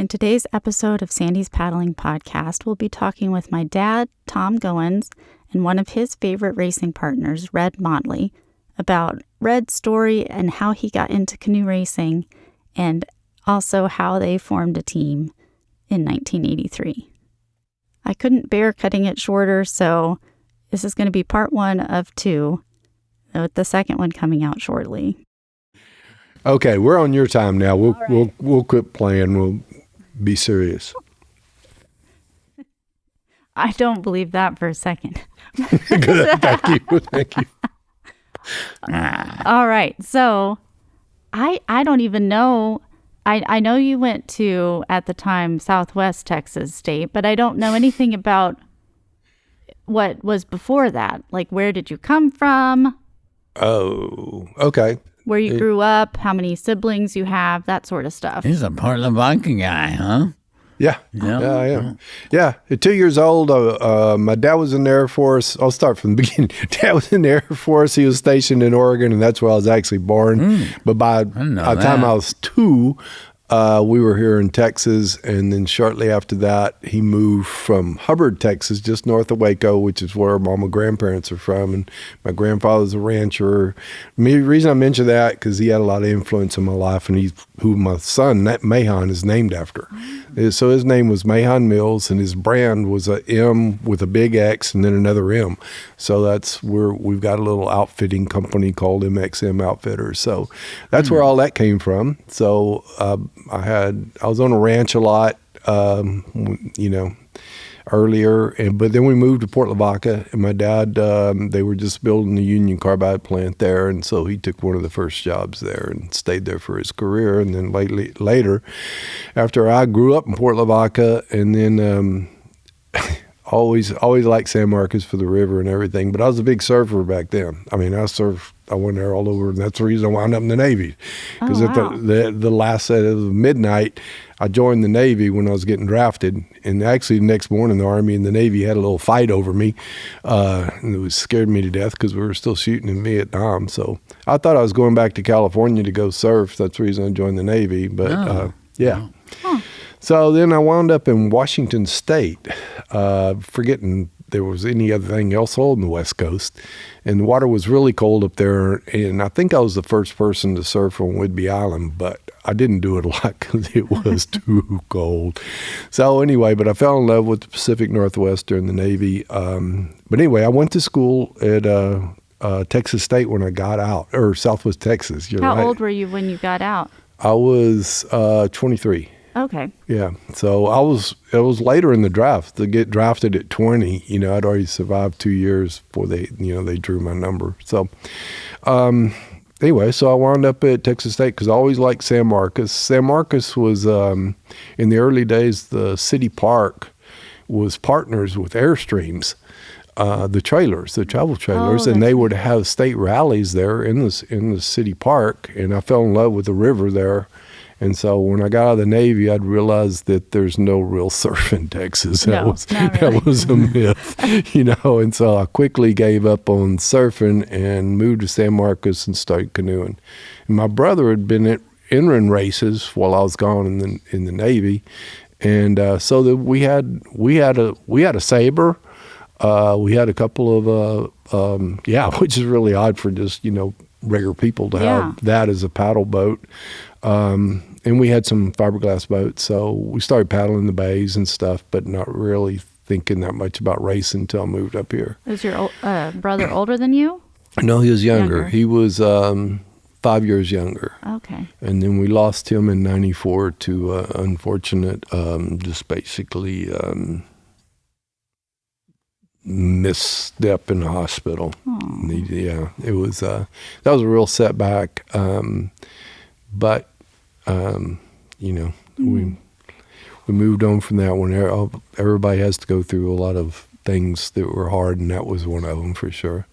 In today's episode of Sandy's Paddling Podcast, we'll be talking with my dad, Tom Goynes, and one of his favorite racing partners, Red Motley, about Red's story and how he got into canoe racing, and also how they formed a team in 1983. I couldn't bear cutting it shorter, so this is going to be part 1 of 2, with the second one coming out shortly. Okay, we're on your time now. Right. We'll quit playing. We'll be serious. I don't believe that for a second. Good. Thank you. All right. So I don't even know. I know you went to, at the time, Southwest Texas State, but I don't know anything about what was before that. Like, where did you come from? Oh, okay. Where you grew up, how many siblings you have, that sort of stuff. He's a Portland Viking guy, huh? Yeah, I am. Yeah, at 2 years old, my dad was in the Air Force. I'll start from the beginning. Dad was in the Air Force. He was stationed in Oregon, and that's where I was actually born. But by the time I was 2, we were here in Texas, and then shortly after that, he moved from Hubbard, Texas, just north of Waco, which is where all my grandparents are from, and my grandfather's a rancher. The reason I mention that, because he had a lot of influence in my life, and he's who my son, Mahon, is named after. So his name was Mahon Mills, and his brand was a M with a big X and then another M. So that's where we've got a little outfitting company called MXM Outfitters. So that's where all that came from. So I was on a ranch a lot, earlier, but then we moved to Port Lavaca, and my dad, they were just building the Union Carbide plant there, and so he took one of the first jobs there and stayed there for his career. And then later, after I grew up in Port Lavaca, and then always liked San Marcos for the river and everything, but I was a big surfer back then. I mean, I went there all over, and that's the reason I wound up in the Navy. Because at the last set of midnight, I joined the Navy when I was getting drafted, and actually the next morning the Army and the Navy had a little fight over me, and it scared me to death because we were still shooting in Vietnam. So I thought I was going back to California to go surf. That's the reason I joined the Navy. But yeah. Huh. So then I wound up in Washington State, forgetting there was any other thing else on the West Coast. And the water was really cold up there. And I think I was the first person to surf on Whidbey Island, but I didn't do it a lot because it was too cold. So anyway, but I fell in love with the Pacific Northwest during the Navy. But anyway, I went to school at Texas State when I got out, or Southwest Texas. How old were you when you got out? I was 23. Okay. Yeah. So it was later in the draft to get drafted at 20. I'd already survived 2 years before they drew my number. So, anyway, so I wound up at Texas State because I always liked San Marcos. San Marcos was, in the early days, the city park was partners with Airstreams, the travel trailers, and they would have state rallies there in the city park. And I fell in love with the river there. And so when I got out of the Navy, I'd realized that there's no real surf in Texas. That was a myth, And so I quickly gave up on surfing and moved to San Marcos and started canoeing. And my brother had been entering races while I was gone in the Navy, and so that we had a Sabre. We had a couple of which is really odd for just regular people to have that as a paddle boat. And we had some fiberglass boats, so we started paddling the bays and stuff, but not really thinking that much about racing until I moved up here. Was your brother older than you? No, he was younger. He was 5 years younger. Okay. And then we lost him in 94 to unfortunate, just basically misstep in the hospital. It was that was a real setback. But we moved on from that one. Everybody has to go through a lot of things that were hard, and that was one of them for sure.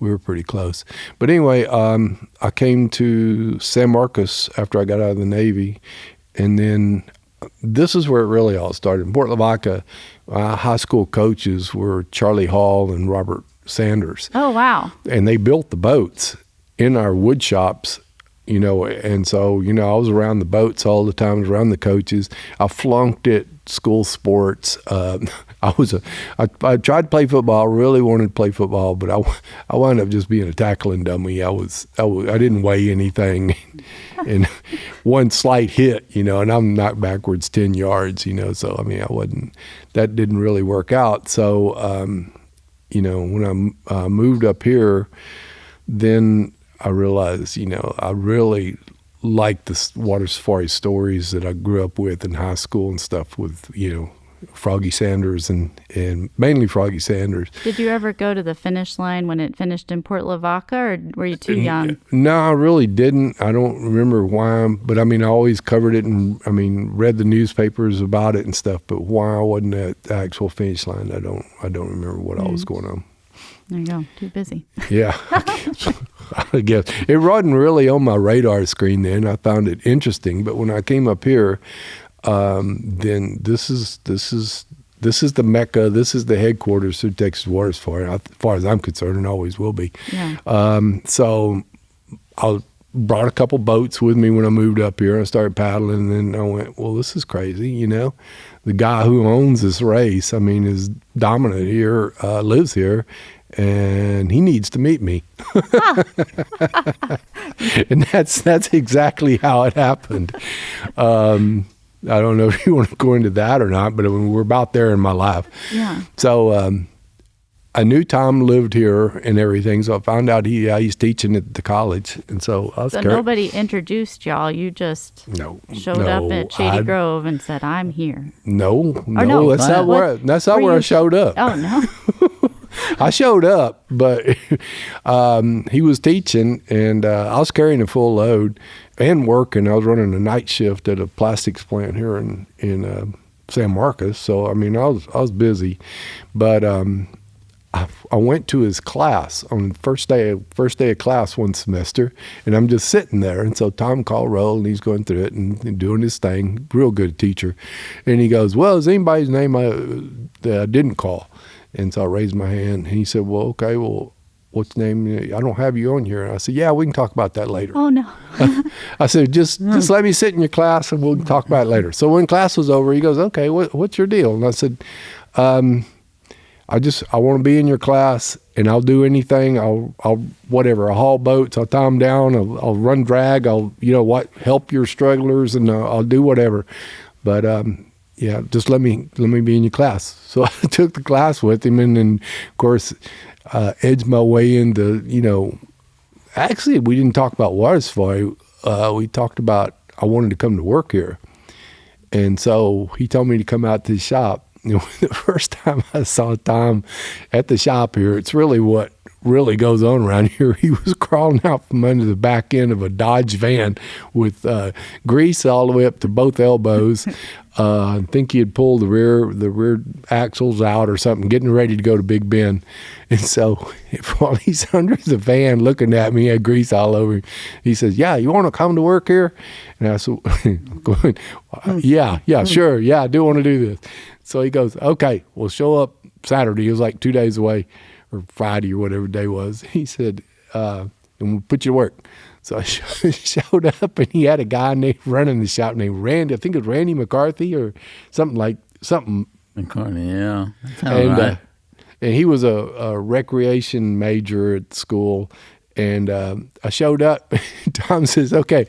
We were pretty close. But anyway, I came to San Marcos after I got out of the Navy, and then this is where it really all started. In Port Lavaca, high school coaches were Charlie Hall and Robert Sanders. Oh, wow. And they built the boats in our wood shops And so, I was around the boats all the time, I was around the coaches. I flunked at school sports. I tried to play football. I really wanted to play football, but I wound up just being a tackling dummy. I didn't weigh anything, and one slight hit, and I'm knocked backwards 10 yards, so, I wasn't, that didn't really work out. So, when I moved up here, then I realized, I really like the water safari stories that I grew up with in high school and stuff with, Froggy Sanders and mainly Froggy Sanders. Did you ever go to the finish line when it finished in Port Lavaca, or were you too young? No, I really didn't. I don't remember why, but I always covered it and read the newspapers about it and stuff. But why I wasn't at the actual finish line, I don't remember what all was going on. There you go. Too busy. Yeah, I guess it wasn't really on my radar screen then. I found it interesting, but when I came up here, then this is the Mecca. This is the headquarters of Texas Water Safari, as far as I'm concerned, and always will be. Yeah. So I brought a couple boats with me when I moved up here. I started paddling, and then I went, well, this is crazy, The guy who owns this race, is dominant here, lives here, and he needs to meet me. And that's exactly how it happened. I don't know if you want to go into that or not, but we're about there in my life. Yeah. So I knew Tom lived here and everything, so I found out he's teaching at the college, and so I was nobody introduced y'all. You just showed up at Shady Grove and said, "I'm here." No, that's not where I showed up. Oh no. I showed up, but he was teaching, and I was carrying a full load and working. I was running a night shift at a plastics plant here in San Marcos. So I was busy, but I went to his class on the first day of class one semester, and I'm just sitting there. And so Tom called roll, and he's going through it and doing his thing. Real good teacher, and he goes, "Well, is anybody's name that I didn't call?" And so I raised my hand, and he said, "Well, okay, what's the name? I don't have you on here." And I said, "Yeah, we can talk about that later." Oh, no. I said, just let me sit in your class, and we'll talk about it later. So when class was over, he goes, "Okay, what's your deal?" And I said, I want to be in your class, and I'll do anything. I'll haul boats, I'll tie them down, I'll run drag, I'll help your strugglers, and I'll do whatever. But yeah, just let me be in your class. So I took the class with him, and then of course edged my way into actually we didn't talk about water safari. We talked about I wanted to come to work here, and so he told me to come out to the shop. The first time I saw Tom at the shop here, it's really what really goes on around here. He was crawling out from under the back end of a Dodge van with grease all the way up to both elbows. I think he had pulled the rear axles out or something, getting ready to go to Big Bend. And so while he's under the van looking at me, he had grease all over him. He says, "Yeah, you want to come to work here?" And I said, yeah, sure. Yeah, I do want to do this. So he goes, "Okay, we'll show up Saturday." It was like 2 days away, or Friday or whatever day was. He said, "And we'll put you to work." So I showed up, and he had a guy running the shop named Randy. I think it was Randy McCarthy or something. McCarthy, yeah. And, right. And he was a recreation major at school. And I showed up. Tom says, "Okay,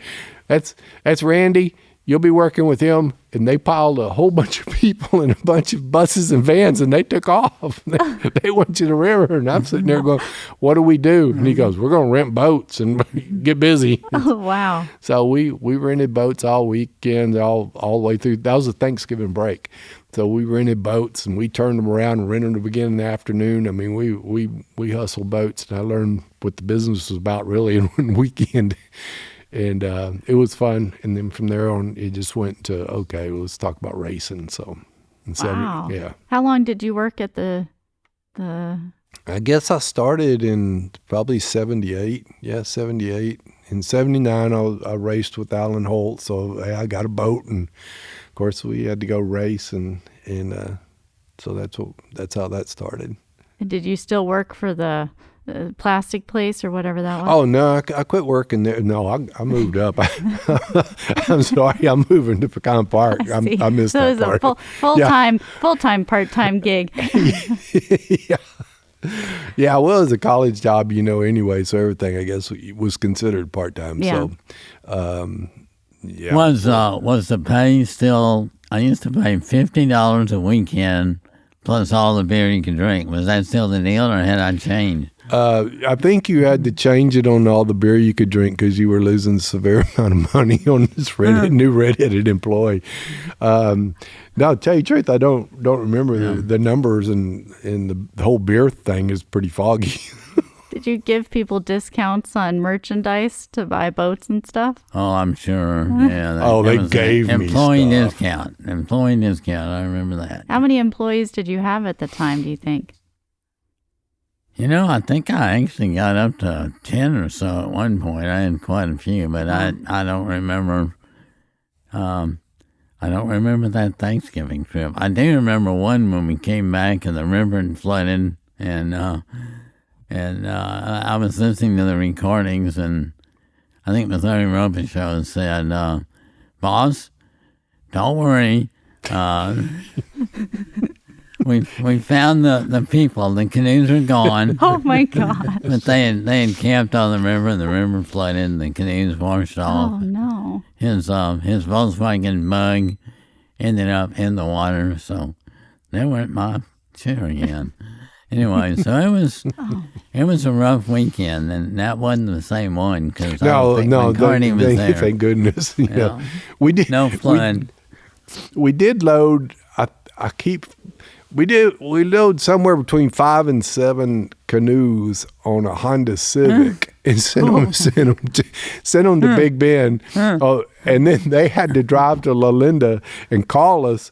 that's Randy. You'll be working with him." And they piled a whole bunch of people in a bunch of buses and vans, and they took off. They went to the river, and I'm sitting there going, "What do we do?" And he goes, "We're going to rent boats and get busy." Oh, wow. So we rented boats all weekend, all the way through. That was a Thanksgiving break. So we rented boats, and we turned them around and rented them again in the afternoon. We hustled boats, and I learned what the business was about really in one weekend. And it was fun. And then from there on, it just went to, okay, let's talk about racing. So, wow. Yeah. How long did you work at the? I guess I started in probably 78. Yeah, 78. In 79, I raced with Alan Holt. So I got a boat, and of course we had to go race, and so that's how that started. And did you still work for the plastic place or whatever that was? Oh, no, I quit working there. No, I moved up. I'm sorry, I'm moving to Pecan Park. I missed so that it was part. a full-time, part-time gig. Yeah. Yeah, well, it was a college job, anyway, so everything, I guess, was considered part-time. Yeah. So, yeah. Was the pay still? I used to pay $50 a weekend plus all the beer you could drink. Was that still the deal, or had I changed? I think you had to change it on all the beer you could drink because you were losing a severe amount of money on this new redheaded employee. No, to tell you the truth, I don't remember the numbers, and the whole beer thing is pretty foggy. Did you give people discounts on merchandise to buy boats and stuff? Oh, I'm sure. Yeah. They gave me employee stuff. discount. Employee discount. I remember that. How many employees did you have at the time, do you think? I think I actually got up to 10 or so at one point. I had quite a few, but I don't remember. I don't remember that Thanksgiving trip. I do remember one when we came back and the river had flooded, and I was listening to the recordings, and I think the Larry Roper show said, "Boss, don't worry. We found the people. The canoes are gone." Oh my God! But they had camped on the river, and the river flooded, and the canoes washed off. Oh no! His Volkswagen Bug ended up in the water, so that went my chair again. Anyway, so it was a rough weekend, and that wasn't the same one because Carney was there. Thank goodness. Yeah. We did no flood. We did load. We load somewhere between 5 and 7 canoes on a Honda Civic and sent them to Big Bend. And then they had to drive to La Linda and call us,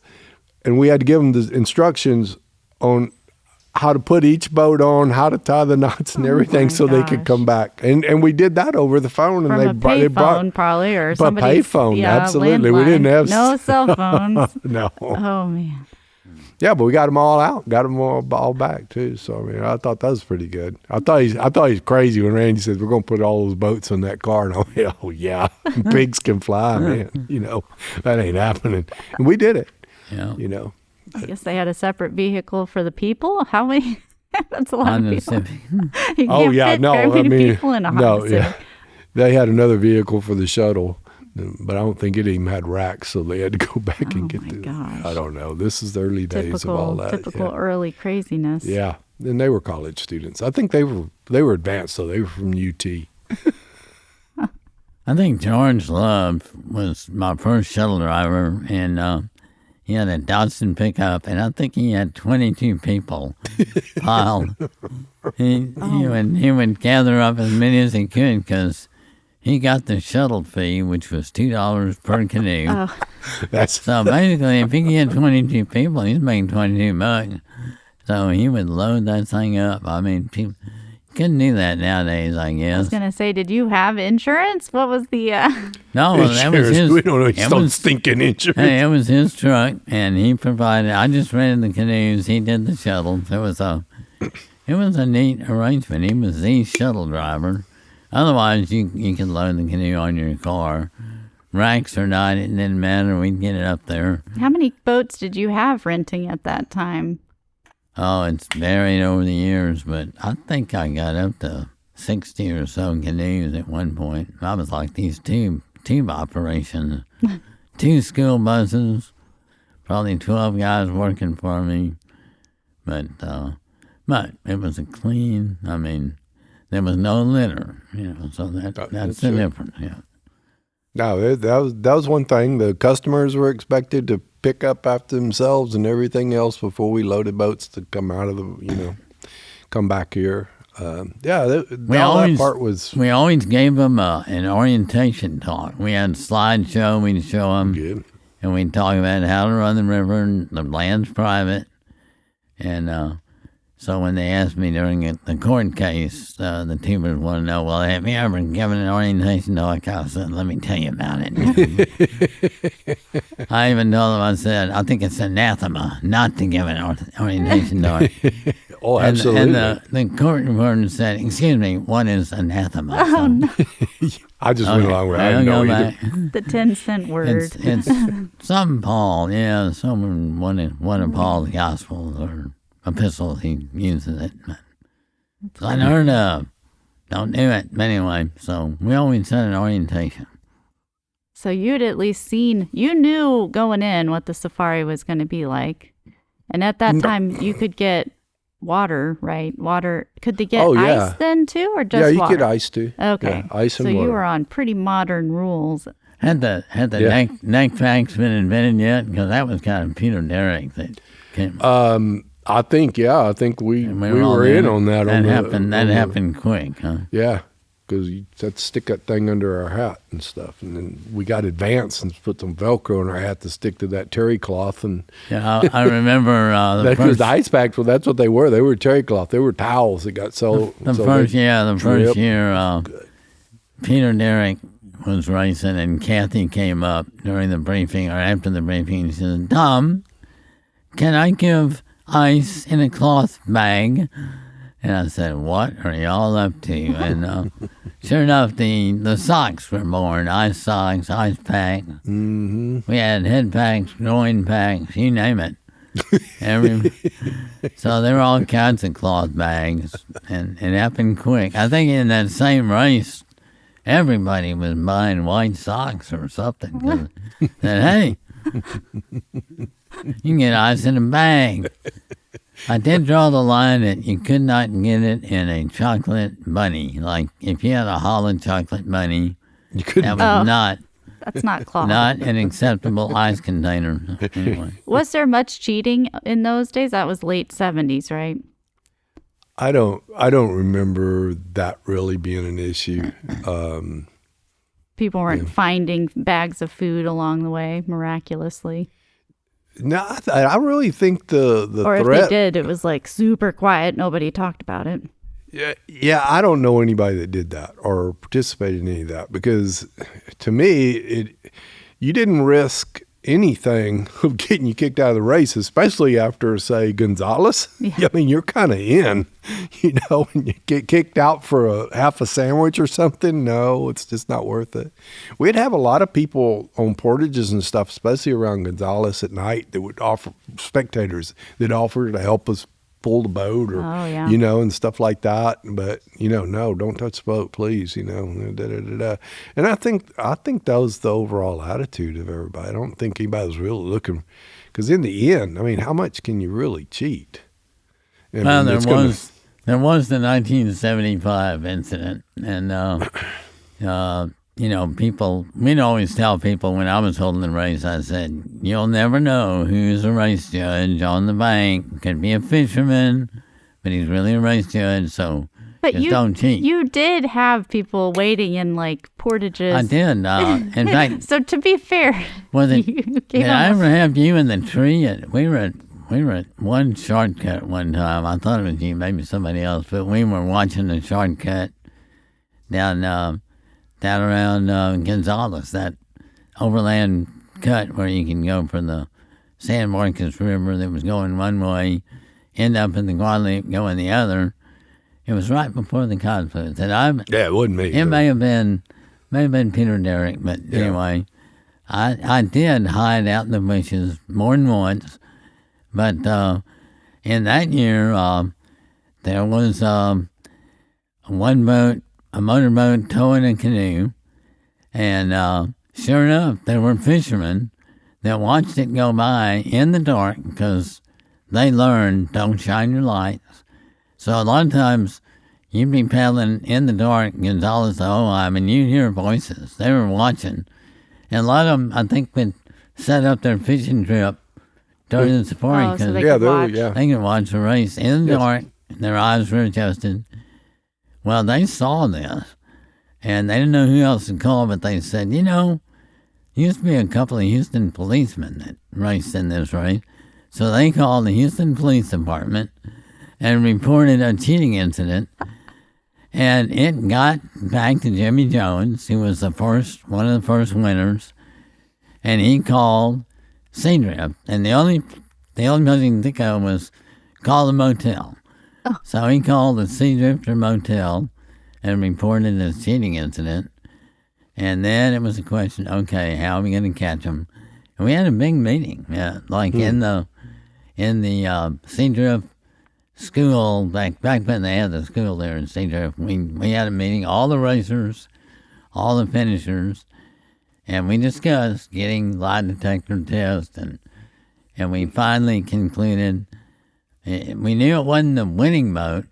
and we had to give them the instructions on how to put each boat on, how to tie the knots and everything so they could come back. And we did that over the phone. From a payphone probably, or somebody's payphone, absolutely. Landline. We didn't have no cell phones. No. Oh man. Yeah, but we got them all out, got them all back too. So I mean, I thought that was pretty good. I thought he's crazy when Randy said we're going to put all those boats on that car, and I'm like, oh yeah, pigs can fly, man. That ain't happening, and we did it. Yeah. I guess they had a separate vehicle for the people. How many? That's a lot of people. People in a Honda Civic. They had another vehicle for the shuttle. But I don't think it even had racks, so they had to go back and get gosh. I don't know. This is the early days of all that. Typical early craziness. Yeah, and they were college students. I think they were advanced, so they were from UT. I think George Love was my first shuttle driver, and he had a Datsun pickup, and I think he had 22 people piled. He would gather up as many as he could because he got the shuttle fee, which was $2 per canoe. So basically, if he had 22 people, he's making $22. So he would load that thing up. I mean, people couldn't do that nowadays, I guess. I was going to say, did you have insurance? What was the... No, that was his... We don't know. He's still stinking insurance. Hey, it was his truck, and he provided... I just rented the canoes. He did the shuttles. It was a neat arrangement. He was the shuttle driver. Otherwise, you could load the canoe on your car. Racks or not, it didn't matter. We'd get it up there. How many boats did you have renting at that time? Oh, it's varied over the years, but I think I got up to 60 or so canoes at one point. I was like these tube operations. 2 school buses, probably 12 guys working for me. But it was a clean, I mean... There was no litter, so that's the difference, yeah. No, that was one thing. The customers were expected to pick up after themselves and everything else before we loaded boats to come out of come back here. That part was... We always gave them an orientation talk. We had a slideshow, we'd show them, and we'd talk about how to run the river, and the land's private, and... So when they asked me during the court case, the teamers want to know, well, have you ever given an orientation dog? I said, let me tell you about it. I even told them, I said, I think it's anathema not to give an orientation dog. Oh, absolutely. And the court reporter said, excuse me, what is anathema? Oh, no. I just went along with it. I didn't know either. The 10-cent word. It's some Paul, yeah, some one of Paul's Gospels or epistles, he uses it. It's unheard of. Don't do it. Anyway, so we always had an orientation. So you'd at least you knew going in what the safari was going to be like. And at that time, you could get water, right? Water. Could they get ice then too, or just water? Yeah, you get ice too. Okay. Yeah, ice and water. So you were on pretty modern rules. Had the neck packs been invented yet? Because that was kind of Peter Derrick that came. I think we were in on that. That happened quick, huh? Yeah, because you had to stick that thing under our hat and stuff, and then we got advanced and put some Velcro in our hat to stick to that terry cloth. And yeah, I remember the ice packs. Well, that's what they were. They were terry cloth. They were towels that got the first year. Peter Derrick was racing, and Kathy came up during the briefing or after the briefing. She said, "Tom, can I give ice in a cloth bag?" And I said, "What are y'all up to?" And sure enough, the socks were born. Ice socks, ice packs. Mm-hmm. We had head packs, groin packs, you name it. So there were all kinds of cloth bags, and it happened quick. I think in that same race, everybody was buying white socks or something. Said, hey, you can get ice in a bag. I did draw the line that you could not get it in a chocolate bunny. Like if you had a Holland chocolate bunny, you couldn't. That was that's not cloth. Not an acceptable ice container. Anyway. Was there much cheating in those days? That was late 70s, right? I don't remember that really being an issue. People weren't finding bags of food along the way miraculously. No, I really think the or threat. If they did, it was like super quiet. Nobody talked about it. Yeah, I don't know anybody that did that or participated in any of that, because to me, you didn't risk anything of getting you kicked out of the race, especially after, say, Gonzales. Yeah. I mean, you're kind of in, when you get kicked out for half a sandwich or something. No, it's just not worth it. We'd have a lot of people on portages and stuff, especially around Gonzales at night, that would offer spectators that offer to help us pull the boat or, and stuff like that. But, no, don't touch the boat, please, And I think that was the overall attitude of everybody. I don't think anybody was really looking, because in the end, I mean, how much can you really cheat? Well, there was the 1975 incident, and, people, we'd always tell people when I was holding the race, I said, you'll never know who's a race judge on the bank. Could be a fisherman, but he's really a race judge, so just don't cheat. You did have people waiting in, portages. I did. In fact, so to be fair, did I ever have you in the tree? We were at one shortcut one time. I thought it was you, maybe somebody else, but we were watching the shortcut down around Gonzales, that overland cut where you can go from the San Marcos River that was going one way, end up in the Guadalupe going the other. It was right before the confluence. And it wasn't me. It may have been Peter Derrick, but anyway, I did hide out in the bushes more than once. But in that year, there was one boat, a motorboat towing a canoe, and sure enough, there were fishermen that watched it go by in the dark, because they learned, don't shine your lights. So a lot of times, you'd be paddling in the dark, Gonzales, and you'd hear voices. They were watching. And a lot of them, I think, would set up their fishing trip during the safari, because they could watch the race in the dark. Their eyes were adjusted. Well, they saw this, and they didn't know who else to call, but they said, used to be a couple of Houston policemen that raced in this race. So they called the Houston Police Department, and reported a cheating incident. And it got back to Jimmy Jones, who was one of the first winners, and he called Seadrift. And the only place he could think of was call the motel. Oh. So he called the Seadrifter Motel and reported this cheating incident. And then it was a question, okay, how are we going to catch him? And we had a big meeting, in the Seadrift school, back when they had the school there in Seadrift. We had a meeting, all the racers, all the finishers, and we discussed getting lie detector tests, and we finally concluded, we knew it wasn't the winning boat.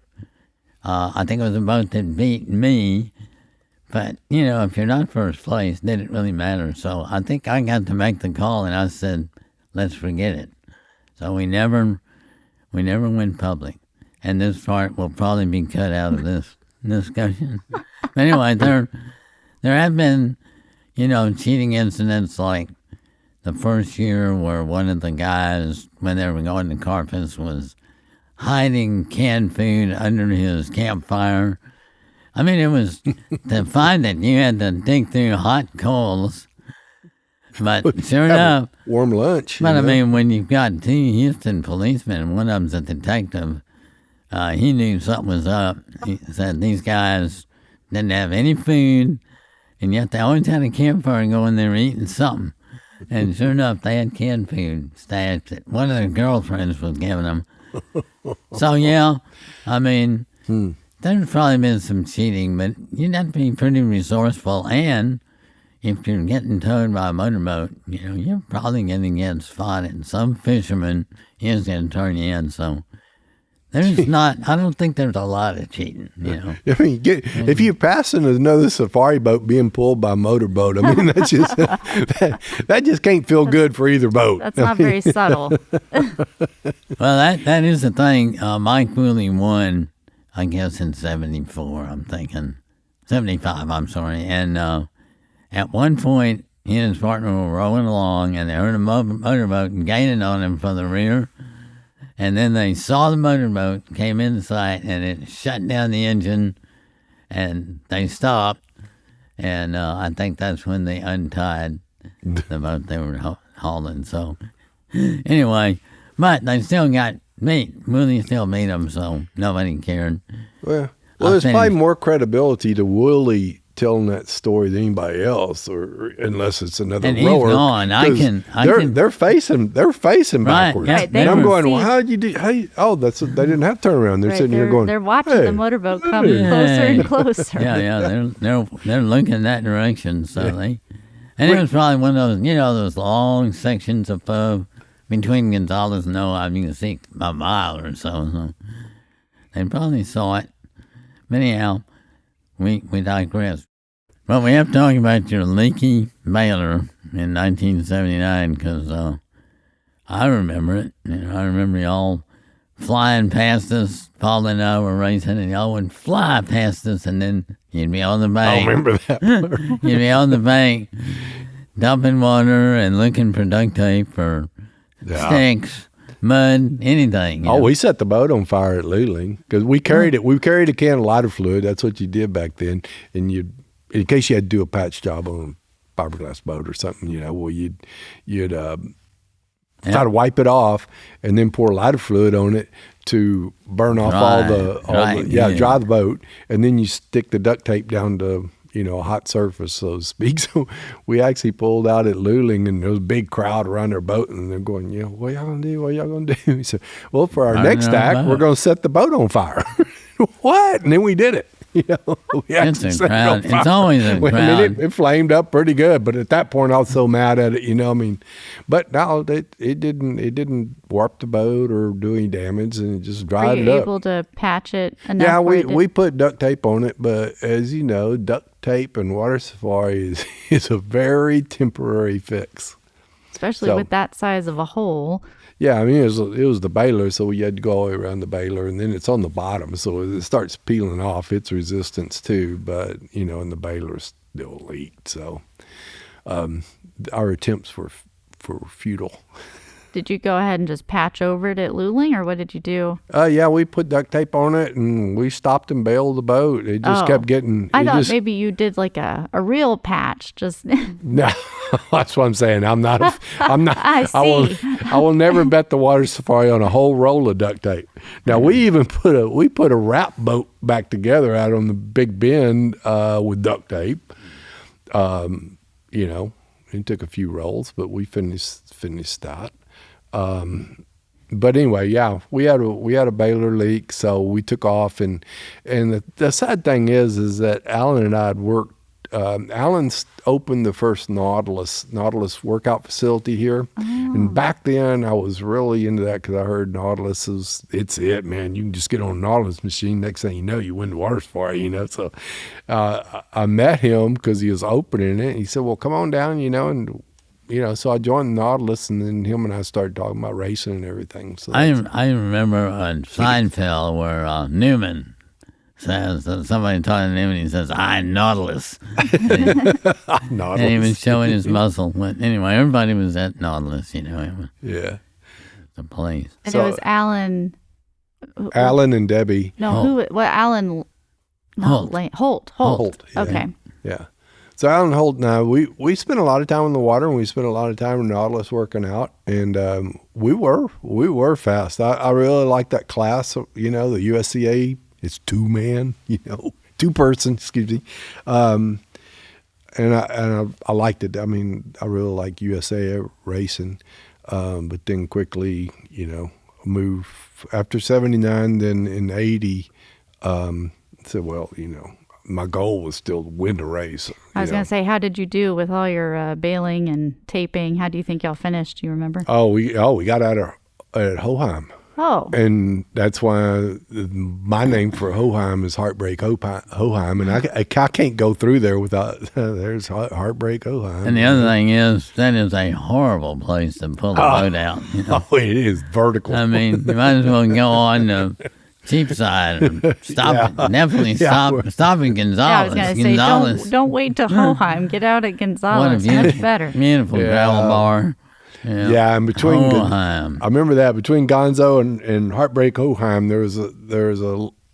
I think it was a boat that beat me, but, if you're not first place, did it really matter? So I think I got to make the call, and I said, let's forget it. So we never went public. And this part will probably be cut out of this discussion. But anyway, there have been, cheating incidents like the first year where one of the guys, when they were going to Carpus, was hiding canned food under his campfire. I mean, it was to find it, you had to dig through hot coals. But sure enough, warm lunch. But I mean, when you've got two Houston policemen, and one of them's a detective, he knew something was up. He said these guys didn't have any food, and yet they always had a campfire going there eating something. And sure enough, they had canned food stashed that one of their girlfriends was giving them. So yeah, I mean, there's probably been some cheating, but you'd have to be pretty resourceful, and if you're getting towed by a motorboat, you're probably going to get spotted. Some fisherman is going to turn you in, so I don't think there's a lot of cheating, I mean, if you're passing another safari boat being pulled by a motorboat, I mean, that's just, that just can't feel good for either boat. That's not very subtle. Well, that is the thing. Mike Woolley won, I guess, in 74, I'm thinking. 75, I'm sorry. And at one point, he and his partner were rowing along, and they heard a motorboat gaining on him from the rear. And then they saw the motorboat, came in sight, and it shut down the engine, and they stopped. And I think that's when they untied the boat they were hauling. So anyway, but they still got meat. Woolley still meet them, so nobody cared. Well, there's probably more credibility to Woolley telling that story than anybody else, or unless it's another and rower. He's gone. They're facing backwards. Right, and I'm going, well, how did you do? They didn't have to turn around. They're sitting here going, they're watching the motorboat come closer and closer. Yeah, they're looking in that direction. So it was probably one of those, those long sections above between Gonzales and Noah. You can see a mile or so. So they probably saw it. But anyhow, we digress. Well, we have to talk about your leaky baler in 1979 because I remember it. I remember y'all flying past us. Paul and I were racing, and y'all would fly past us, and then you'd be on the bank. I remember that. You'd be on the bank, dumping water and looking for duct tape or sticks, mud, anything. We set the boat on fire at Luling because we carried it. We carried a can of lighter fluid. That's what you did back then. And in case you had to do a patch job on a fiberglass boat or something, you'd try to wipe it off and then pour lighter fluid on it to burn off dry the boat. And then you stick the duct tape down to, a hot surface, so to speak. So we actually pulled out at Luling, and there was a big crowd around their boat, and they're going, what y'all going to do? What y'all going to do? He said, well, for our next act, we're going to set the boat on fire. What? And then we did it. It's a crowd. It's always a crowd. I mean, it flamed up pretty good, but at that point, I was so mad at it, But no, it didn't warp the boat or do any damage, and it just dried it up. Were you able to patch it enough? Yeah, we put duct tape on it, but as you know, duct tape and water safari is a very temporary fix. Especially with that size of a hole. Yeah, I mean, it was the baler, so you had to go all the way around the baler, and then it's on the bottom, so it starts peeling off its resistance too, but, and the baler still leaked, so our attempts were futile. Did you go ahead and just patch over it at Luling, or what did you do? Yeah, we put duct tape on it, and we stopped and bailed the boat. It just kept getting... I thought maybe you did like a real patch. Just No, that's what I'm saying. I'm not. I see. I will never bet the water safari on a whole roll of duct tape. Now we even put a wrap boat back together out on the Big Bend with duct tape. You know, it took a few rolls, but we finished that. But anyway, yeah, we had a bailer leak, so we took off, and the sad thing is that Alan and I had worked. Alan's opened the first Nautilus workout facility here, and back then I was really into that because I heard Nautilus it's it, man. You can just get on a Nautilus machine. Next thing you know, you win the water safari, you know. So I met him because he was opening it. He said, "Well, come on down, you know," and so I joined Nautilus, and then him and I started talking about racing and everything. So I remember on Seinfeld where Newman says that somebody talking to him and he says, "I'm Nautilus." Nautilus. And he was showing his muscle. But anyway, everybody was at Nautilus, you know. Yeah. The place. And it was Alan. Alan and Debbie. No, Holt. Alan. Holt. Holt. Yeah. Okay. Yeah. So Alan Holt and I, we spent a lot of time in the water, and we spent a lot of time in Nautilus working out, and we were fast. I really liked that class, you know, the USCA. It's two person, excuse me. And I liked it. I mean, I really like USA racing. But then quickly, you know, moved after 79, then in 80, said, well, you know, my goal was still to win the race. I was going to say, how did you do with all your bailing and taping? How do you think y'all finished? Do you remember? We got out at Hoheim. Oh. And that's why my name for Hoheim is Heartbreak Hoheim. And I can't go through there without, there's Heartbreak Hoheim. And the other thing is, that is a horrible place to pull a boat out. You know? Oh, it is vertical. I mean, you might as well go on the cheap side and stop. Definitely stop in Gonzales. Yeah, I was going to say, don't wait till Hoheim. Get out at Gonzales. Much better. Beautiful gravel bar. Yeah, and between Hoheim. I remember that between Gonzo and Heartbreak Hoheim, there was a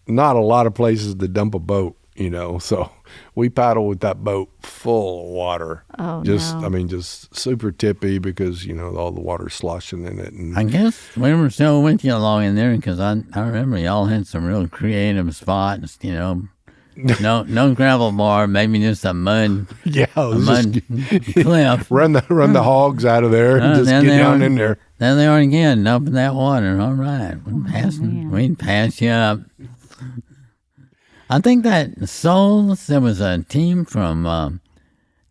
not a lot of places to dump a boat, you know. So we paddled with that boat full of water. Oh, I mean, just super tippy because you know all the water sloshing in it. And I guess we were still with you along in there because I remember y'all had some real creative spots, you know. No gravel bar, maybe just a mud. Yeah, mud cliff. Run the hogs out of there and just get down in there. There they are again, up in that water. All right, we'd pass you up. I think that Souls, there was a team from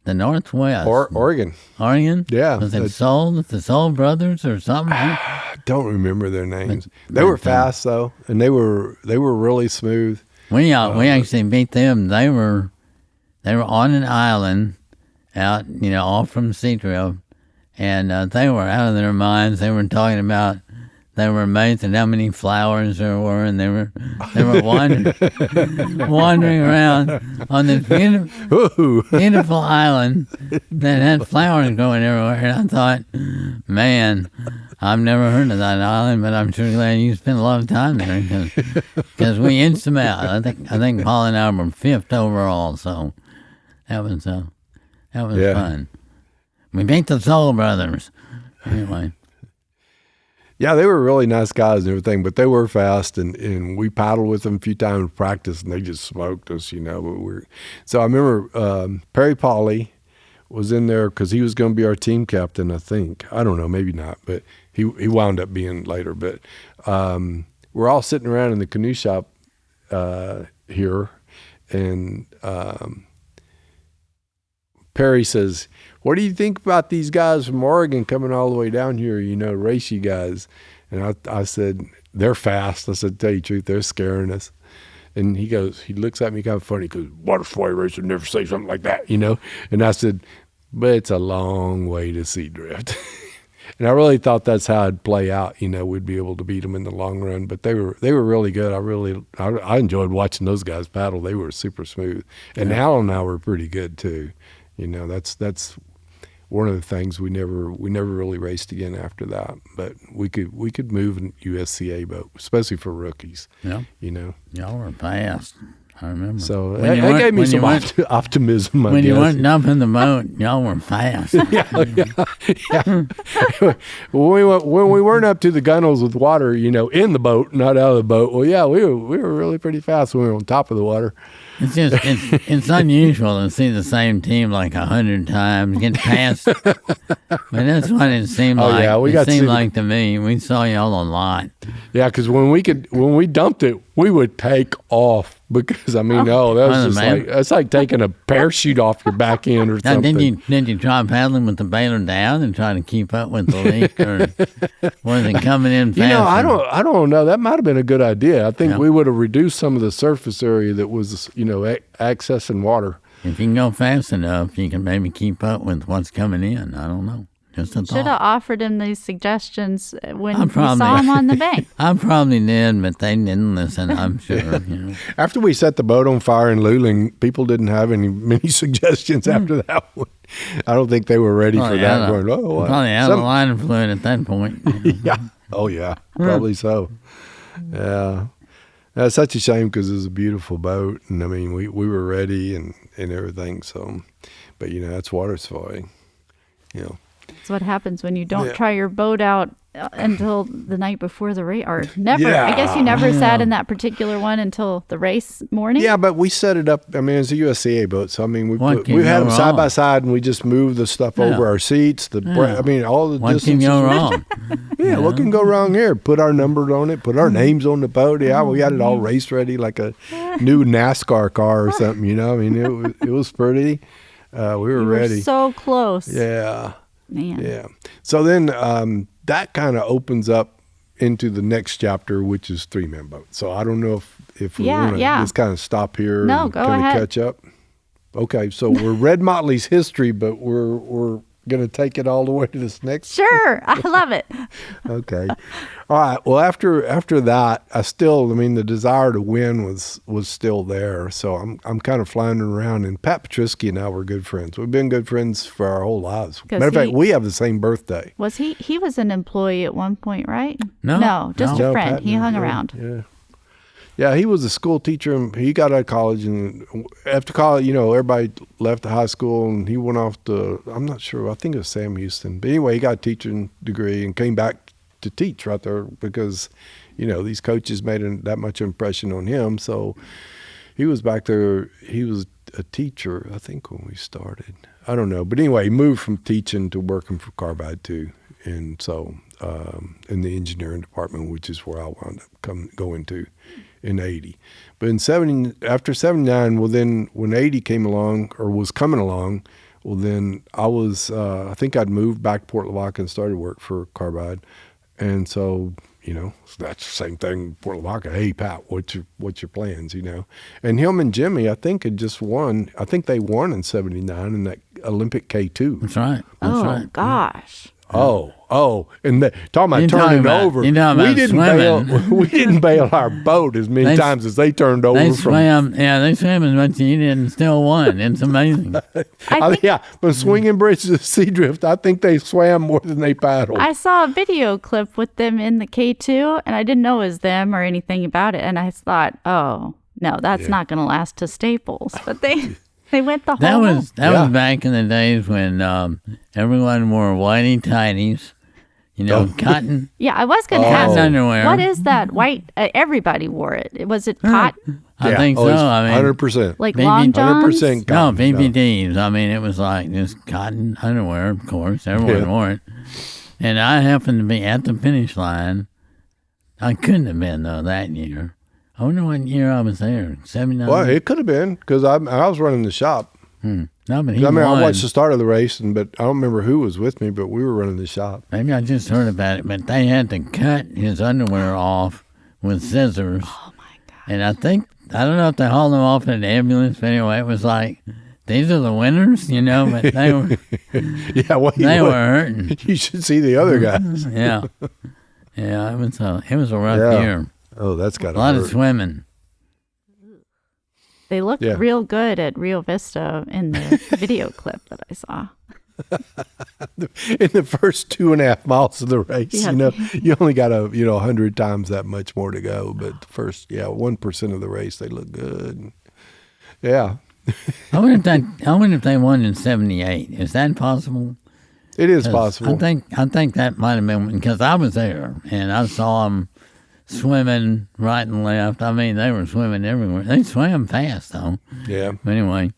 the Northwest. Oregon. Oregon? Yeah. Was it the Soul Brothers or something? I don't remember their names. They were fast though, and they were really smooth. We actually beat them. They were on an island out, you know, off from Seadrift, and they were out of their minds. They were talking about they were amazed at how many flowers there were, and they were wandering around on this beautiful island that had flowers growing everywhere. And I thought, man, I've never heard of that island, but I'm sure glad you spent a lot of time there because we inched them out. I think Paul and I were 5th overall, so that was fun. We beat the Soul Brothers anyway. Yeah, they were really nice guys and everything, but they were fast, and we paddled with them a few times in practice, and they just smoked us, you know. But so I remember Perry Pauly was in there because he was going to be our team captain, I think. I don't know, maybe not, but he wound up being later. But we're all sitting around in the canoe shop here, and Perry says, "What do you think about these guys from Oregon coming all the way down here, you know, race you guys?" And I said, "They're fast." I said, "Tell you the truth, they're scaring us." And he looks at me kind of funny, he goes, "Water safari racer never say something like that, you know?" And I said, "But it's a long way to Seadrift." And I really thought that's how it'd play out, you know, we'd be able to beat them in the long run. But they were really good. I enjoyed watching those guys paddle. They were super smooth. And Al and I were pretty good too. You know, that's one of the things we never really raced again after that. But we could move an USCA boat, especially for rookies. Yeah. You know. Y'all were fast. I remember. So that gave me some optimism. When you weren't dumping the boat, y'all were fast. yeah. When we weren't up to the gunnels with water, you know, in the boat, not out of the boat. Well, yeah, we were really pretty fast when we were on top of the water. It's just it's unusual to see the same team like 100 times get past. But that's what it seemed like. Yeah, it seemed like to me. We saw y'all a lot. Yeah, because when we dumped it, we would take off. Because that was just it's like taking a parachute off your back end or something. Did you try paddling with the baler down and try to keep up with the leak, or was it coming in fast? You know, I don't know. That might have been a good idea. I think we would have reduced some of the surface area that was, you know, accessing water. If you can go fast enough, you can maybe keep up with what's coming in. I don't know. Just a thought. Should have offered him these suggestions when we saw him on the bank. I probably did, but they didn't listen, I'm sure. You know. After we set the boat on fire in Luling, people didn't have many suggestions after that one. I don't think they were ready for that. Probably out of line of fluid at that point. Yeah. Oh, yeah. Probably so. Yeah. That's such a shame because it was a beautiful boat. And, I mean, we were ready and everything. So, but, you know, that's water spy. You know. That's what happens when you don't try your boat out until the night before the race. Or never. Yeah. I guess you never sat in that particular one until the race morning. Yeah, but we set it up. I mean, it's a USCA boat, so I mean, we had them side by side, and we just moved the stuff over our seats. I mean, all the distances. What can go wrong? What can go wrong here? Put our numbers on it. Put our names on the boat. Yeah, we had it all race ready, like a new NASCAR car or something. You know, I mean, it was pretty. We were ready. So close. Yeah. Man. Yeah. So then that kind of opens up into the next chapter, which is 3-man boat. So I don't know if we want to just kind of stop here and kind of catch up. Okay. So we're Red Motley's history, but we're going to take it all the way to this next. Sure. I love it. Okay. All right. Well, after that, the desire to win was still there. So I'm kind of floundering around, and Pat Patrisky and I were good friends. We've been good friends for our whole lives. Matter of fact, we have the same birthday. Was he was an employee at one point, right? No, just a friend. Pat, he hung around. Yeah. Yeah, he was a school teacher, and he got out of college, and after college, you know, everybody left the high school, and he went off to, I'm not sure, I think it was Sam Houston. But anyway, he got a teaching degree and came back to teach right there because, you know, these coaches made that much impression on him. So he was back there. He was a teacher, I think, when we started. I don't know. But anyway, he moved from teaching to working for Carbide too. And so in the engineering department, which is where I wound up going to in 80. But after 79, well, then when 80 came along or was coming along, well, then I was, I think I'd moved back to Port Lavaca and started work for Carbide. And so, you know, that's the same thing, Port Lavaca. Hey, Pat, what's your plans, you know? And him and Jimmy, I think, had just won. I think they won in 79 in that Olympic K2. That's right. Oh, gosh. Oh, and talking about turning over. We didn't bail our boat as many times as they turned over. They swam as much as you did and still won. It's amazing. But swinging bridges of Seadrift, I think they swam more than they paddled. I saw a video clip with them in the K2, and I didn't know it was them or anything about it. And I thought, oh, no, that's not going to last to Staples. But they went the whole That was back in the days when everyone wore whitey tighties, you know, cotton. Yeah, I was going to ask underwear. What is that white? Everybody wore it. Was it cotton? I think so. I mean, 100%. Like long johns? 100% cotton. No, BBDs. I mean, it was like just cotton underwear, of course. Everyone wore it. And I happened to be at the finish line. I couldn't have been, though, that year. I wonder what year I was there. 79? Well, it could have been because I was running the shop. No, but I watched the start of the race, but I don't remember who was with me, but we were running the shop. Maybe I just heard about it, but they had to cut his underwear off with scissors. Oh, my God. And I don't know if they hauled him off in an ambulance, but anyway, it was like, these are the winners, you know, but they were, they were hurting. You should see the other guys. Yeah, it was a rough year. Oh, that's got a lot of swimming. They looked real good at Rio Vista in the video clip that I saw. In the first 2.5 miles of the race, Yeah. you only got 100 times that much more to go. But the first, 1% of the race, they look good. Yeah, I wonder if they won in '78. Is that possible? it is possible. I think that might have been because I was there and I saw them swimming right and left. I mean, they were swimming everywhere. They swam fast though. Yeah. But anyway,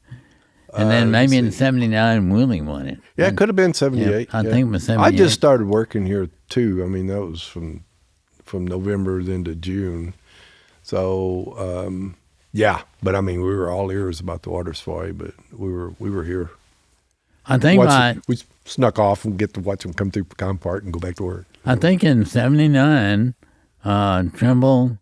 and then maybe in '79 Willie won it. Yeah, it could have been 78. I think it was 78. I just started working here too. I mean, that was from November then to June. So yeah, but I mean, we were all ears about the water safari, but we were here. I think we snuck off and get to watch them come through Pecan Park and go back to work. I think in '79, Trimble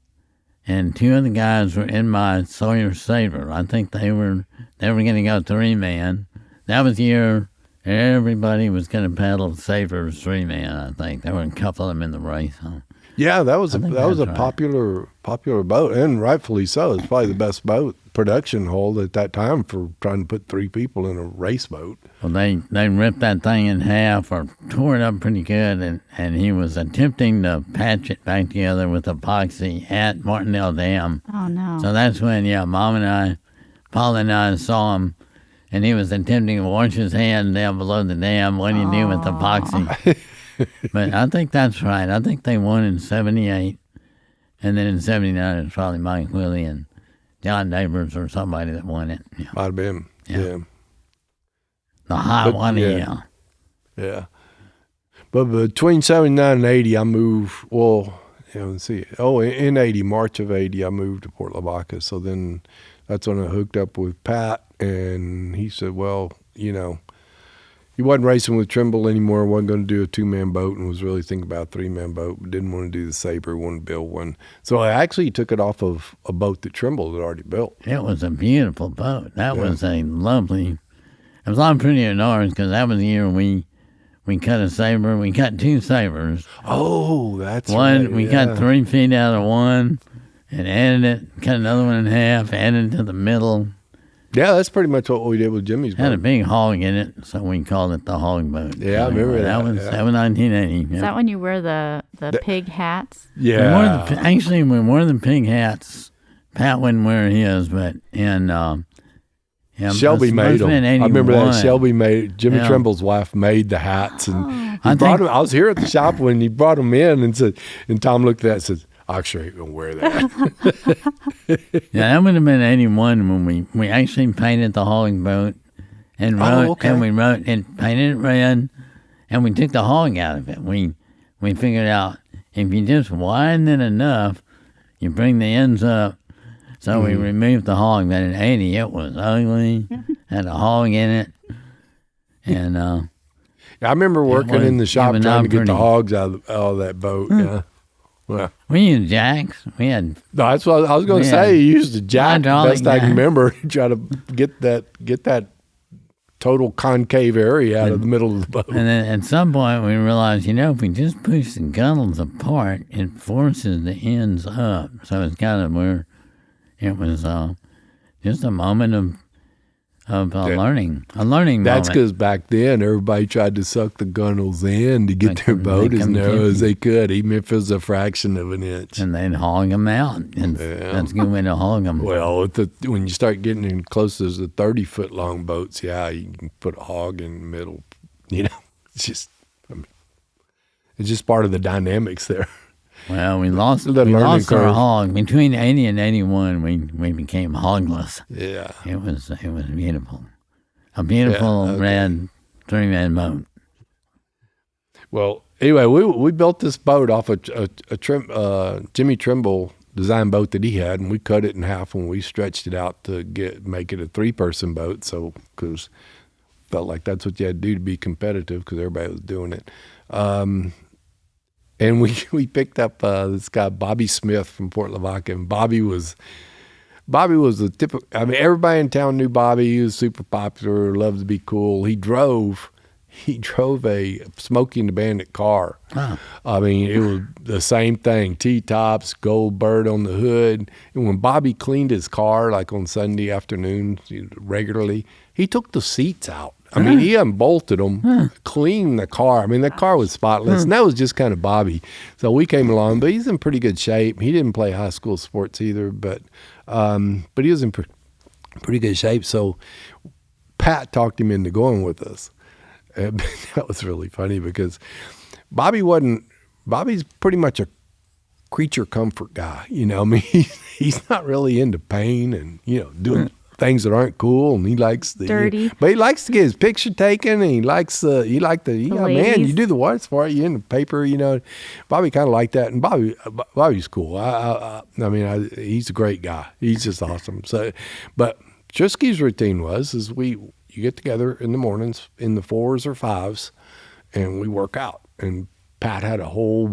and two of the guys were in my Sawyer Sabre. I think they were going to go 3-man. That was the year everybody was going to paddle Sabres 3-man. I think there were a couple of them in the race. So. Yeah, that was a right. popular boat, and rightfully so. It's probably the best boat production hull at that time for trying to put 3 people in a race boat. Well, they ripped that thing in half or tore it up pretty good, and he was attempting to patch it back together with epoxy at Martindale Dam. Oh, no. So that's when, Paul and I saw him, and he was attempting to wash his hand down below the dam. What do you do with epoxy? But I think that's right. I think they won in '78, and then in '79 it's probably Mike Willie and John Neighbors or somebody that won it. Yeah. Might have been, yeah. The high one, yeah. Yeah. But between '79 and '80, I moved. Well, let's see. Oh, in '80, March of '80, I moved to Port Lavaca. So then that's when I hooked up with Pat, and he said, well, he wasn't racing with Trimble anymore, wasn't going to do a 2-man boat, and was really thinking about a 3-man boat, but didn't want to do the Sabre, wanted to build one. So I actually took it off of a boat that Trimble had already built. It was a beautiful boat. That was a lovely, it was a lot prettier than ours because that was the year we cut a Sabre. We cut 2 Sabres. Oh, that's one, right. We cut 3 feet out of one and added it, cut another one in half, added it to the middle. Yeah, that's pretty much what we did with Jimmy's boat. Had a big hog in it, so we called it the hog boat. Yeah, I remember that. That was 1980. Is that when you wear the pig hats? Yeah. We wore the pig hats. Pat wouldn't wear his, but Shelby made them. I remember that Jimmy Trimble's wife made the hats, and he brought them. I was here at the shop when he brought them in, and Tom looked at that and said, I sure ain't going to wear that. Yeah, that would have been '81 when we actually painted the hauling boat and painted it red, and we took the hog out of it. We figured out if you just widen it enough, you bring the ends up. So we removed the hog. But in '80, it was ugly, had a hog in it, and I remember working in the shop trying to get the hogs out of that boat. Yeah. Well, we used jacks. We had. No, that's what I was going to say. You used a jack, best I can remember, to try to get that total concave area out of the middle of the boat. And then at some point we realized, if we just push the gunnels apart, it forces the ends up. So it's kind of where it was just a moment of learning moment. That's because back then everybody tried to suck the gunnels in to get their boat as narrow as they could, even if it was a fraction of an inch. And they'd hog them out. And that's a good way to hog them. Well, when you start getting in close to the 30-foot long boats, you can put a hog in the middle. It's just part of the dynamics there. Well, we lost our hog. Between '80 and '81, we became hogless. Yeah. It was beautiful. A beautiful red 3-man boat. Well, anyway, we built this boat off a Jimmy Trimble design boat that he had, and we cut it in half and we stretched it out to make it a 3-person boat. So, because felt like that's what you had to do to be competitive, because everybody was doing it. And we picked up this guy, Bobby Smith from Port Lavaca, and Bobby was the typical. I mean, everybody in town knew Bobby. He was super popular, loved to be cool. He drove a Smokey and the Bandit car. Wow. I mean, it was the same thing: T-tops, gold bird on the hood. And when Bobby cleaned his car, like on Sunday afternoons regularly, he took the seats out. I mean, he unbolted them, cleaned the car. I mean, the car was spotless, and that was just kind of Bobby. So we came along, but he's in pretty good shape. He didn't play high school sports either, but he was in pretty good shape. So Pat talked him into going with us. And that was really funny because Bobby's pretty much a creature comfort guy. You know, I mean, he's not really into pain and, doing things that aren't cool, and he likes the dirty. But he likes to get his picture taken, and he likes man, you do the what's for you in the paper, Bobby kind of liked that, and Bobby's cool. I mean, he's a great guy. He's just awesome. So, but Trisky's routine is you get together in the mornings in the 4s or 5s, and we work out. And Pat had a whole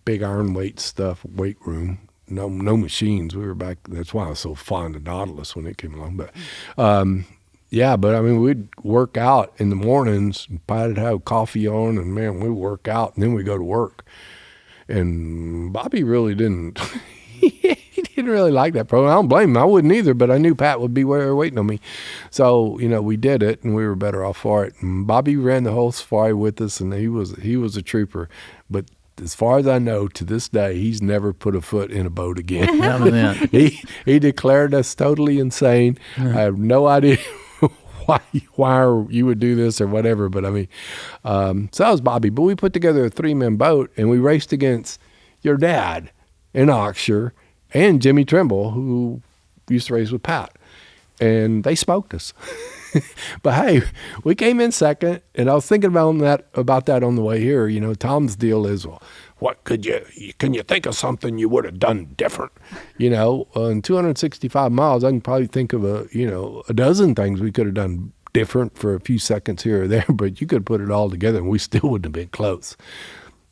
big iron weight stuff, weight room. No machines. We were back. That's why I was so fond of Nautilus when it came along. But, but I mean, we'd work out in the mornings. And Pat would have coffee on, and man, we'd work out, and then we go to work. And Bobby really didn't. He didn't really like that program. I don't blame him. I wouldn't either, but I knew Pat would be waiting on me. So, we did it, and we were better off for it. And Bobby ran the whole safari with us, and he was a trooper. But as far as I know, to this day, he's never put a foot in a boat again. He declared us totally insane. I have no idea why you would do this or whatever, but I mean, so that was Bobby. But we put together a 3-man boat, and we raced against your dad in Oxshire and Jimmy Trimble, who used to race with Pat, and they smoked us. But hey, we came in second, and I was thinking about that on the way here. Tom's deal is, well, what can you think of something you would have done different? In 265 miles, I can probably think of a dozen things we could have done different for a few seconds here or there, but you could put it all together, and we still wouldn't have been close.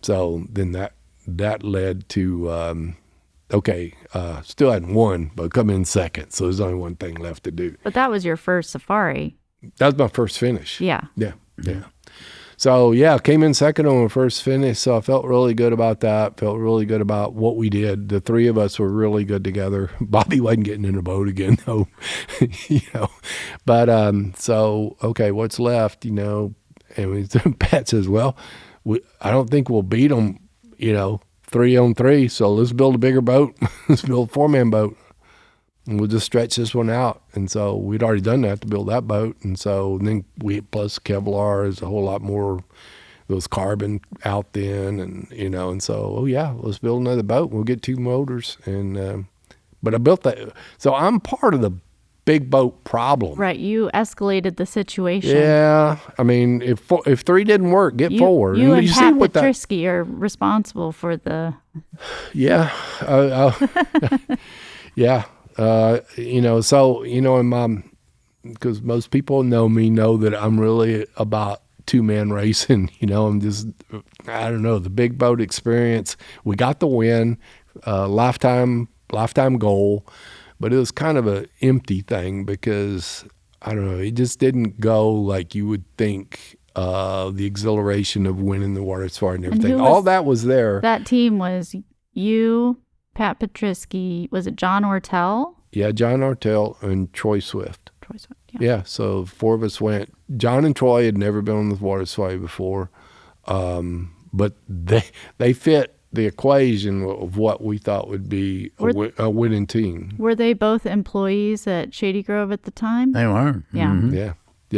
So then that led to still hadn't won, but come in second. So there's only one thing left to do. But that was your first safari. That was my first finish. Yeah. Yeah. So came in second on my first finish. So I felt really good about that. Felt really good about what we did. The 3 of us were really good together. Bobby wasn't getting in a boat again though, But what's left? And Pat says, well, I don't think we'll beat them. 3-on-3, so let's build a bigger boat. Let's build a 4-man boat, and we'll just stretch this one out. And so we'd already done that to build that boat, and so then plus Kevlar is a whole lot more. There was carbon out then, and so let's build another boat. We'll get 2 motors, and but I built that. So I'm part of the big boat problem. Right, you escalated the situation. Yeah, I mean, if 3 didn't work, get 4. You and Pat Petrisky are responsible for the. Yeah, yeah. And Mom, because most people know that I'm really about 2-man racing. I'm just, I don't know, the big boat experience. We got the win, lifetime goal. But it was kind of an empty thing because, I don't know, it just didn't go like you would think, the exhilaration of winning the water safari and everything. All that was there. That team was you, Pat Petrisky, was it John Ortell? Yeah, John Ortell and Troy Swift. Yeah, so 4 of us went. John and Troy had never been on the water safari before, but they fit the equation of what we thought would be a winning team. Were they both employees at Shady Grove at the time? They were. Yeah. Mm-hmm. Yeah.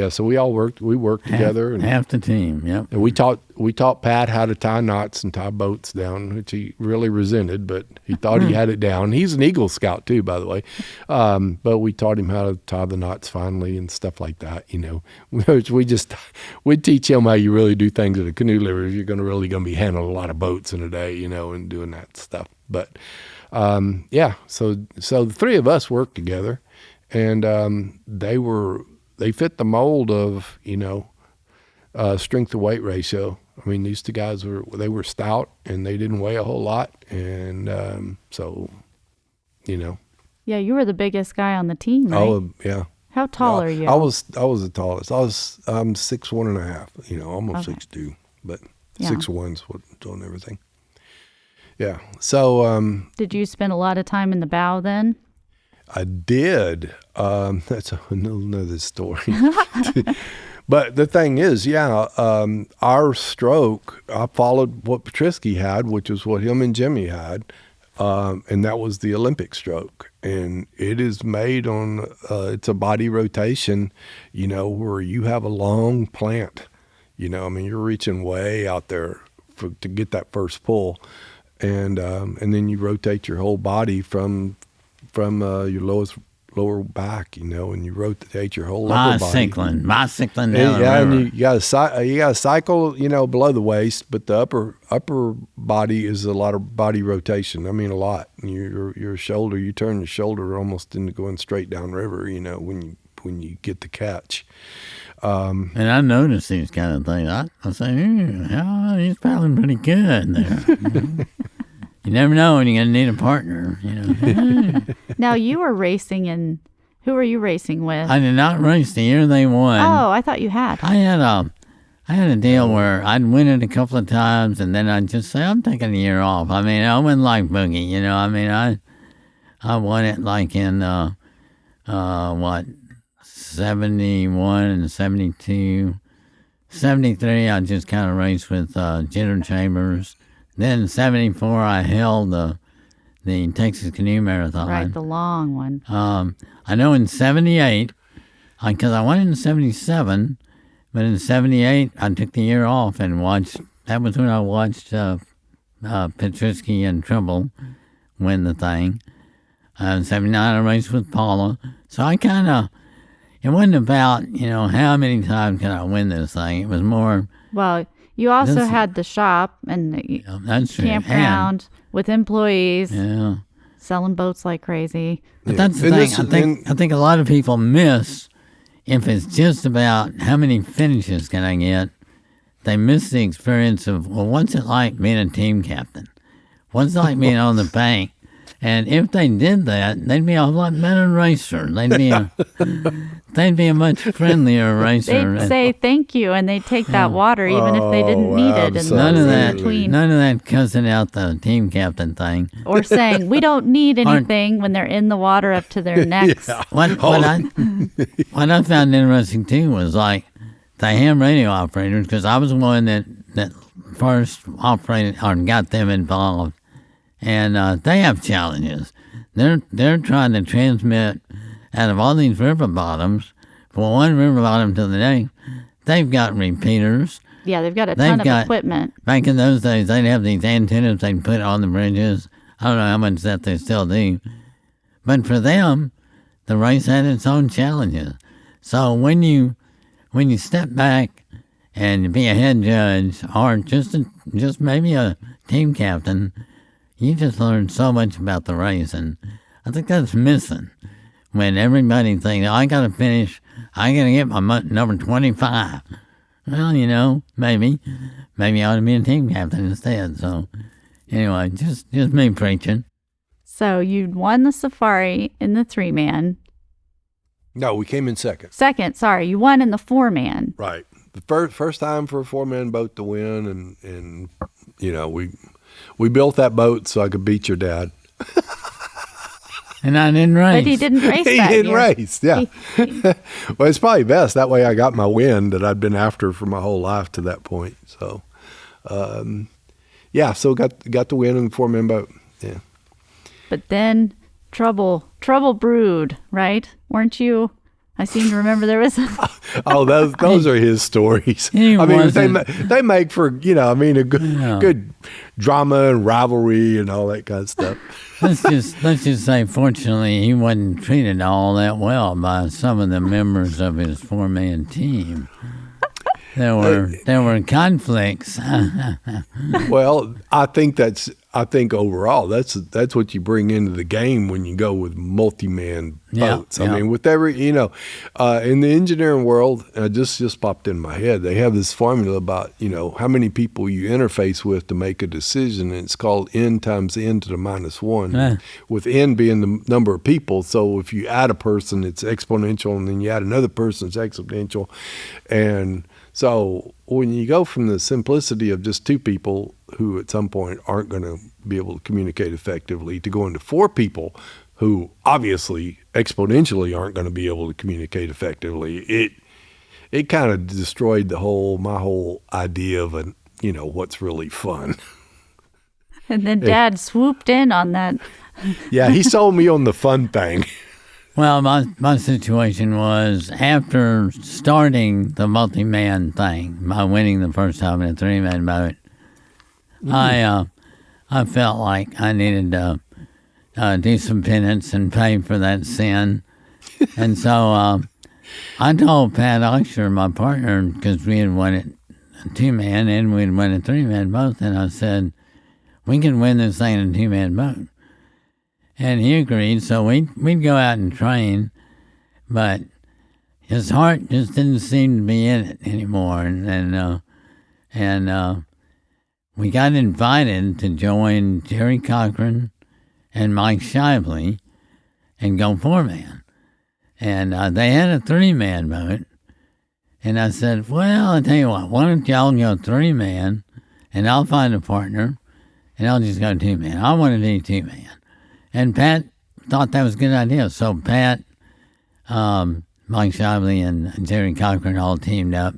So we worked together. Half the team, yep. And we taught Pat how to tie knots and tie boats down, which he really resented, but he thought he had it down. He's an Eagle Scout too, by the way. But we taught him how to tie the knots finally and stuff like that, we'd teach him how you really do things at a canoe liver if you're really going to be handling a lot of boats in a day, and doing that stuff. But, so the 3 of us worked together, and they fit the mold of, strength to weight ratio. I mean, these 2 guys were stout, and they didn't weigh a whole lot. And Yeah, you were the biggest guy on the team, right? Oh, yeah. How tall are you? I was the tallest. I'm 6'1.5", almost 6'2", but 6'1" on everything. Yeah. So. Did you spend a lot of time in the bow then? I did. That's another story. But the thing is, our stroke, I followed what Patrisky had, which was what him and Jimmy had, and that was the Olympic stroke. And it is made on, it's a body rotation, where you have a long plant. You're reaching way out there to get that first pull. And then you rotate your whole body from your lower back, and you rotate your whole upper body. Bicycling down the river. And you got to cycle, below the waist, but the upper body is a lot of body rotation. A lot. Your shoulder, you turn your shoulder almost into going straight down river, when you get the catch. And I noticed these kind of things. I say, he's paddling pretty good there. You never know when you're going to need a partner, Now, you were racing who were you racing with? I did not race the year they won. Oh, I thought you had. I had a deal where I'd win it a couple of times, and then I'd just say, I'm taking a year off. I wouldn't like Boogie, I won it like in, 71 and 72. 73, I just kind of raced with Jitter Chambers. Then 74, I held the Texas Canoe Marathon. Right, the long one. I know in 78, because I won in 77, but in 78, I took the year off and watched. That was when I watched Petrisky and Trimble win the thing. In 79, I raced with Paula. So I kind of, it wasn't about, how many times can I win this thing. It was more. Well, you also had the shop and the campground with employees selling boats like crazy. But that's the thing. I think a lot of people miss, if it's just about how many finishes can I get, they miss the experience of, what's it like being a team captain? What's it like being on the bank? And if they did that, they'd be a lot better racer. They'd be a much friendlier racer. They'd say thank you, and they'd take that water even if they didn't need it. And none of that cussing out the team captain thing. Or saying, we don't need anything when they're in the water up to their necks. What I found interesting, too, was like the ham radio operators, because I was the one that first operated or got them involved. And they have challenges. They're trying to transmit out of all these river bottoms, from one river bottom to the next. They've got repeaters. Yeah, they've got a ton of equipment. Back in those days, they'd have these antennas they'd put on the bridges. I don't know how much that they still do. But for them, the race had its own challenges. So when you step back and be a head judge, or just maybe a team captain, you just learn so much about the race, and I think that's missing when everybody thinks, I got to finish, I got to get my number 25. Well, maybe I ought to be a team captain instead. So anyway, just me preaching. So you won the safari in the 3-man. No, we came in second. Sorry, you won in the 4-man. Right. The first time for a 4-man boat to win, and we built that boat so I could beat your dad. And I didn't race. But he didn't race He didn't race, yeah. Well, it's probably best. That way I got my win that I'd been after for my whole life to that point. So, so got the win in the 4-man boat, yeah. But then trouble brewed, right? Weren't you? I seem to remember there was. Those are his stories. They make for a good drama and rivalry and all that kind of stuff. Let's just say, fortunately, he wasn't treated all that well by some of the members of his 4-man team. There were conflicts. Well, I think overall that's what you bring into the game when you go with multi-man boats. I mean, with every in the engineering world, just popped in my head. They have this formula about how many people you interface with to make a decision, and it's called N times N to the -1. With N being the number of people. So if you add a person, it's exponential, and then you add another person, it's exponential, and so when you go from the simplicity of just 2 people who at some point aren't going to be able to communicate effectively to going to 4 people who obviously exponentially aren't going to be able to communicate effectively. It kind of destroyed my whole idea of what's really fun. And then Dad swooped in on that. Yeah, he sold me on the fun thing. Well, my situation was after starting the multi-man thing, by winning the first time in a 3-man boat, I felt like I needed to do some penance and pay for that sin. And so I told Pat Oxer, my partner, because we had won it a 2-man and we'd won a 3-man both, and I said, we can win this thing in a 2-man boat. And he agreed, so we'd go out and train, but his heart just didn't seem to be in it anymore. And we got invited to join Jerry Cochran and Mike Shively and go 4-man. And they had a 3-man boat. And I said, well, I'll tell you what, why don't y'all go 3-man, and I'll find a partner, and I'll just go 2-man. I want to do 2-man. And Pat thought that was a good idea. So Pat, Mike Shively, and Jerry Cochran all teamed up.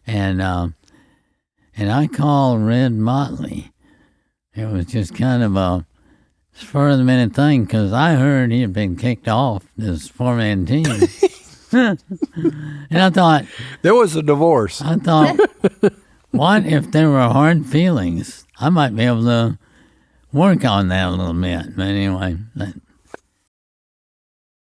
And I called Red Motley. It was just kind of a spur-of-the-minute thing, because I heard he had been kicked off this 4-man team. And I thought... There was a divorce. I thought, what if there were hard feelings? I might be able to work on that a little bit. But anyway,